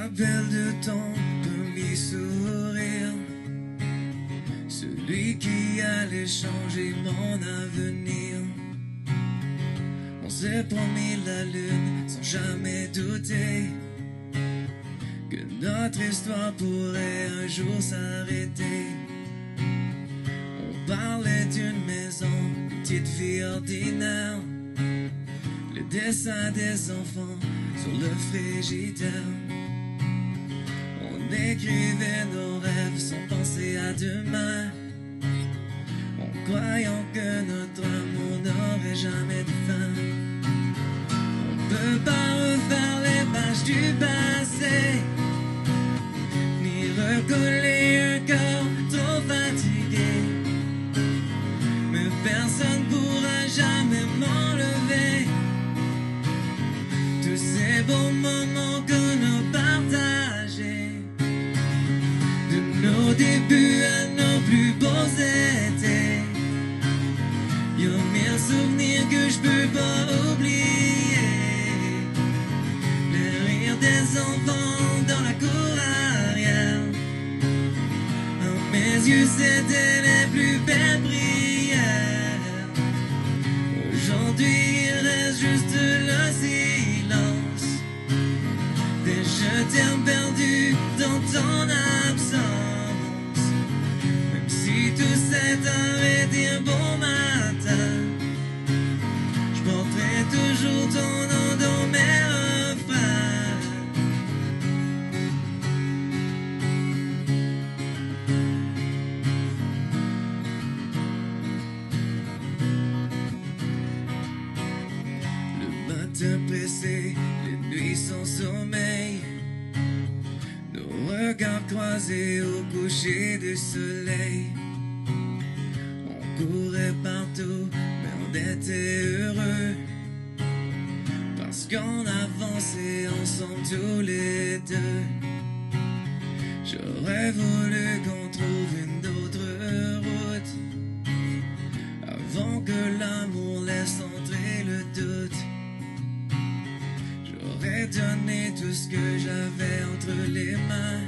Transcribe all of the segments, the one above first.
rappelle de ton premier sourire, celui qui allait changer mon avenir. On s'est promis la lune sans jamais douter que notre histoire pourrait un jour s'arrêter. On parlait d'une maison, une petite vie ordinaire, le dessin des enfants sur le frigidaire. On écrivait nos rêves sans penser à demain, en croyant que notre amour n'aurait jamais de fin. On peut pas refaire les pages du passé, ni recoller un corps trop fatigué, mais personne pourra jamais m'enlever tous ces beaux moments qu'on a partagés, de nos débuts à nos plus beaux étés. Y'a mille souvenirs que je peux pas oublier, le rire des enfants dans la cour arrière. À mes yeux c'était les plus belles prières. Aujourd'hui il reste juste le silence, des je t'aime perdu dans ton absence. Même si tout s'est arrêté un bon matin, je porterai toujours ton nom dans mes refrains. Le matin pressé, les nuits sans sommeil, nos regards croisés au coucher du soleil. On courait partout, mais on était heureux, parce qu'on avançait ensemble tous les deux. J'aurais voulu qu'on trouve une autre route, avant que l'amour laisse entrer le doute. J'aurais donné tout ce que j'avais entre les mains,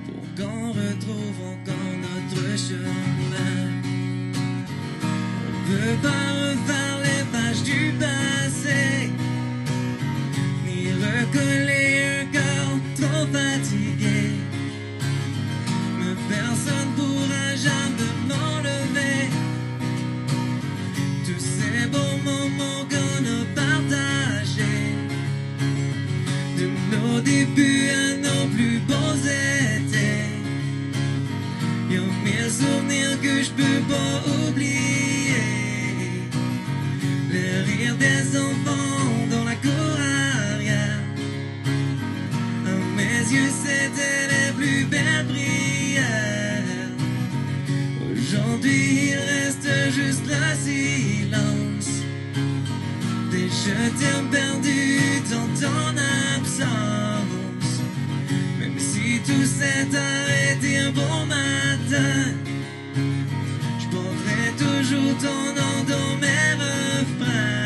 pour qu'on retrouve encore notre chemin. On peut pas refaire les pages du passé, ni recoller un corps trop fatigué, mais personne pourra jamais m'enlever tous ces beaux moments qu'on a partagés, de nos débuts à nos plus beaux étés. Y'a mille souvenirs que je peux pas oublier, le rire des enfants dans la cour arrière. À mes yeux c'était les plus belles prières. Aujourd'hui il reste juste le silence, des je t'aime perdus dans ton absence. Même si tout s'est arrêté un bon matin, je porterai toujours ton nom dans mes refrains.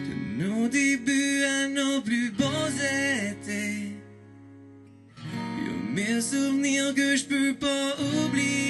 De nos débuts à nos plus beaux étés, y'a mille souvenirs que je peux pas oublier.